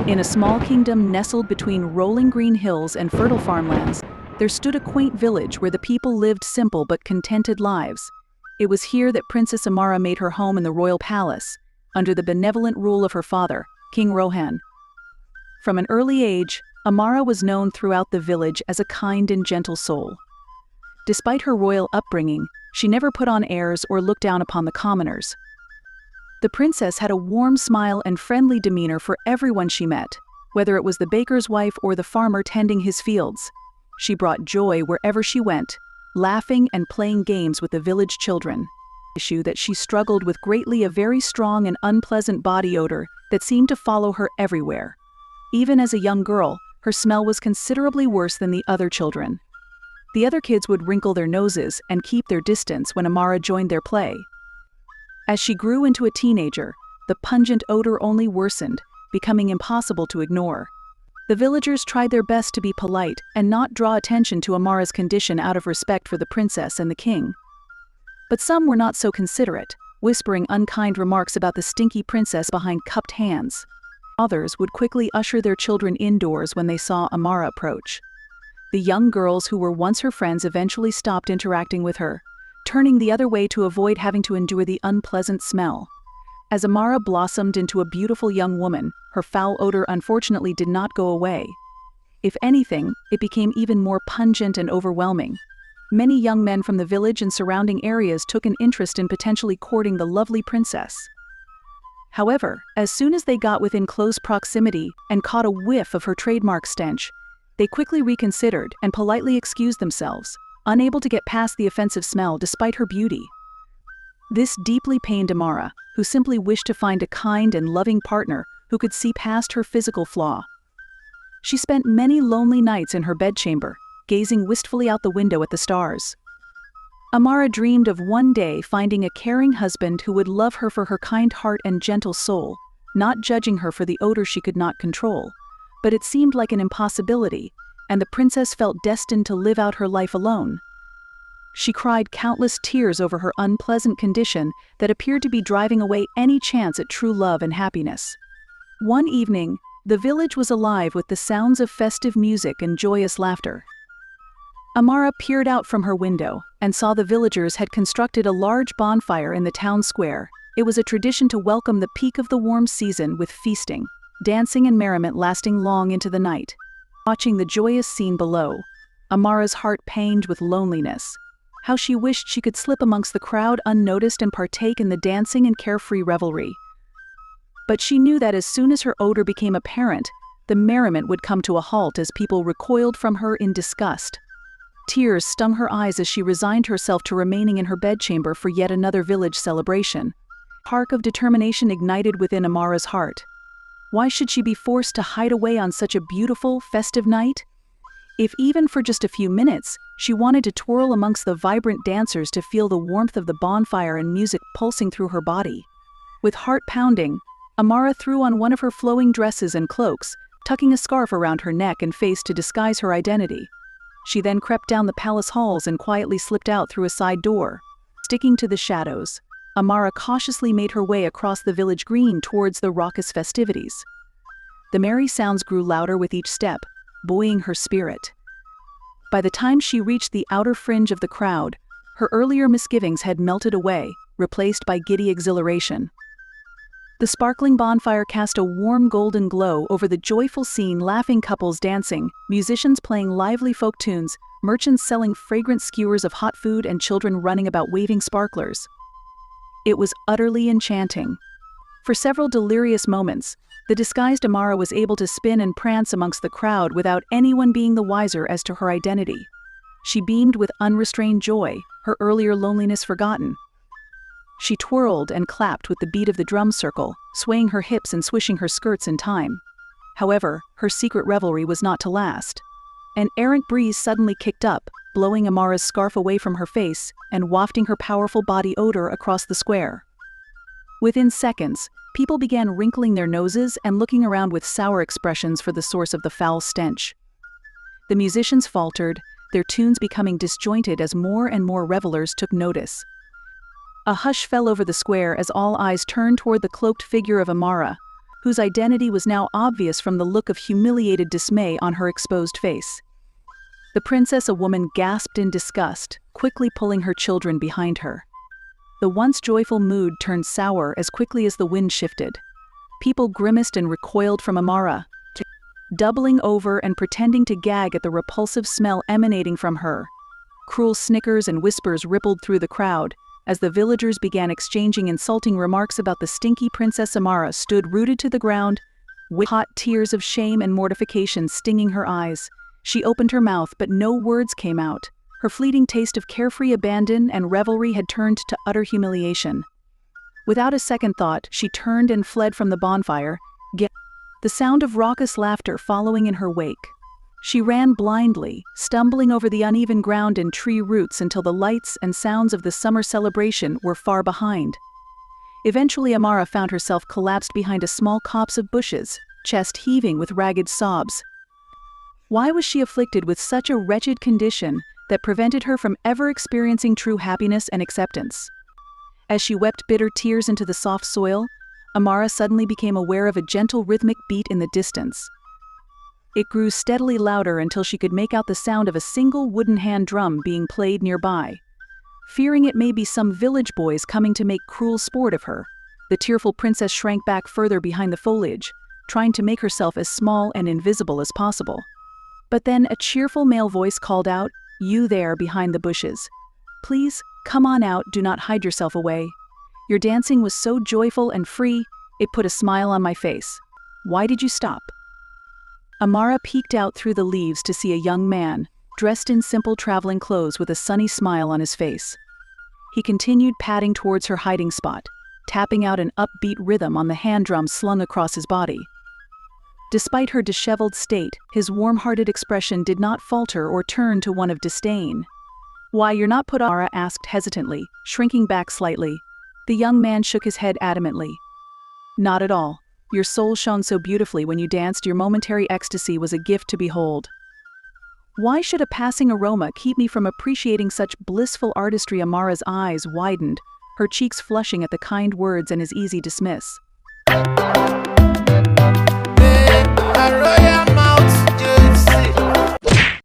In a small kingdom nestled between rolling green hills and fertile farmlands, there stood a quaint village where the people lived simple but contented lives. It was here that Princess Amara made her home in the royal palace, under the benevolent rule of her father, King Rohan. From an early age, Amara was known throughout the village as a kind and gentle soul. Despite her royal upbringing, she never put on airs or looked down upon the commoners. The princess had a warm smile and friendly demeanor for everyone she met, whether it was the baker's wife or the farmer tending his fields. She brought joy wherever she went, laughing and playing games with the village children. Issue that she struggled with greatly, a very strong and unpleasant body odor that seemed to follow her everywhere. Even as a young girl, her smell was considerably worse than the other children. The other kids would wrinkle their noses and keep their distance when Amara joined their play. As she grew into a teenager, the pungent odor only worsened, becoming impossible to ignore. The villagers tried their best to be polite and not draw attention to Amara's condition out of respect for the princess and the king. But some were not so considerate, whispering unkind remarks about the stinky princess behind cupped hands. Others would quickly usher their children indoors when they saw Amara approach. The young girls who were once her friends eventually stopped interacting with her, turning the other way to avoid having to endure the unpleasant smell. As Amara blossomed into a beautiful young woman, her foul odor unfortunately did not go away. If anything, it became even more pungent and overwhelming. Many young men from the village and surrounding areas took an interest in potentially courting the lovely princess. However, as soon as they got within close proximity and caught a whiff of her trademark stench, they quickly reconsidered and politely excused themselves, unable to get past the offensive smell despite her beauty. This deeply pained Amara, who simply wished to find a kind and loving partner who could see past her physical flaw. She spent many lonely nights in her bedchamber, gazing wistfully out the window at the stars. Amara dreamed of one day finding a caring husband who would love her for her kind heart and gentle soul, not judging her for the odor she could not control. But it seemed like an impossibility, and the princess felt destined to live out her life alone. She cried countless tears over her unpleasant condition that appeared to be driving away any chance at true love and happiness. One evening, the village was alive with the sounds of festive music and joyous laughter. Amara peered out from her window and saw the villagers had constructed a large bonfire in the town square. It was a tradition to welcome the peak of the warm season with feasting, dancing and merriment lasting long into the night. Watching the joyous scene below, Amara's heart panged with loneliness. How she wished she could slip amongst the crowd unnoticed and partake in the dancing and carefree revelry. But she knew that as soon as her odor became apparent, the merriment would come to a halt as people recoiled from her in disgust. Tears stung her eyes as she resigned herself to remaining in her bedchamber for yet another village celebration. A spark of determination ignited within Amara's heart. Why should she be forced to hide away on such a beautiful, festive night? If even for just a few minutes, she wanted to twirl amongst the vibrant dancers to feel the warmth of the bonfire and music pulsing through her body. With heart pounding, Amara threw on one of her flowing dresses and cloaks, tucking a scarf around her neck and face to disguise her identity. She then crept down the palace halls and quietly slipped out through a side door. Sticking to the shadows, Amara cautiously made her way across the village green towards the raucous festivities. The merry sounds grew louder with each step, buoying her spirit. By the time she reached the outer fringe of the crowd, her earlier misgivings had melted away, replaced by giddy exhilaration. The sparkling bonfire cast a warm golden glow over the joyful scene, laughing couples dancing, musicians playing lively folk tunes, merchants selling fragrant skewers of hot food, and children running about waving sparklers. It was utterly enchanting. For several delirious moments, the disguised Amara was able to spin and prance amongst the crowd without anyone being the wiser as to her identity. She beamed with unrestrained joy, her earlier loneliness forgotten. She twirled and clapped with the beat of the drum circle, swaying her hips and swishing her skirts in time. However, her secret revelry was not to last. An errant breeze suddenly kicked up, blowing Amara's scarf away from her face and wafting her powerful body odor across the square. Within seconds, people began wrinkling their noses and looking around with sour expressions for the source of the foul stench. The musicians faltered, their tunes becoming disjointed as more and more revelers took notice. A hush fell over the square as all eyes turned toward the cloaked figure of Amara, whose identity was now obvious from the look of humiliated dismay on her exposed face. The princess, a woman, gasped in disgust, quickly pulling her children behind her. The once joyful mood turned sour as quickly as the wind shifted. People grimaced and recoiled from AMARA, doubling over and pretending to gag at the repulsive smell emanating from her. Cruel snickers and whispers rippled through the crowd, as the villagers began exchanging insulting remarks about the stinky Princess. AMARA stood rooted to the ground, with hot tears of shame and mortification stinging her eyes. She opened her mouth, but no words came out. Her fleeting taste of carefree abandon and revelry had turned to utter humiliation. Without a second thought, she turned and fled from the bonfire, the sound of raucous laughter following in her wake. She ran blindly, stumbling over the uneven ground and tree roots until the lights and sounds of the summer celebration were far behind. Eventually, AMARA found herself collapsed behind a small copse of bushes, chest heaving with ragged sobs. Why was she afflicted with such a wretched condition that prevented her from ever experiencing true happiness and acceptance? As she wept bitter tears into the soft soil, AMARA suddenly became aware of a gentle rhythmic beat in the distance. It grew steadily louder until she could make out the sound of a single wooden hand drum being played nearby. Fearing it may be some village boys coming to make cruel sport of her, the tearful princess shrank back further behind the foliage, trying to make herself as small and invisible as possible. But then a cheerful male voice called out, "You there behind the bushes. Please, come on out, do not hide yourself away. Your dancing was so joyful and free, it put a smile on my face. Why did you stop?" AMARA peeked out through the leaves to see a young man, dressed in simple traveling clothes with a sunny smile on his face. He continued padding towards her hiding spot, tapping out an upbeat rhythm on the hand drum slung across his body. Despite her disheveled state, his warm-hearted expression did not falter or turn to one of disdain. "Why, you're not put off?" AMARA asked hesitantly, shrinking back slightly. The young man shook his head adamantly. "Not at all. Your soul shone so beautifully when you danced, your momentary ecstasy was a gift to behold. Why should a passing aroma keep me from appreciating such blissful artistry?" AMARA's eyes widened, her cheeks flushing at the kind words and his easy dismiss. A royal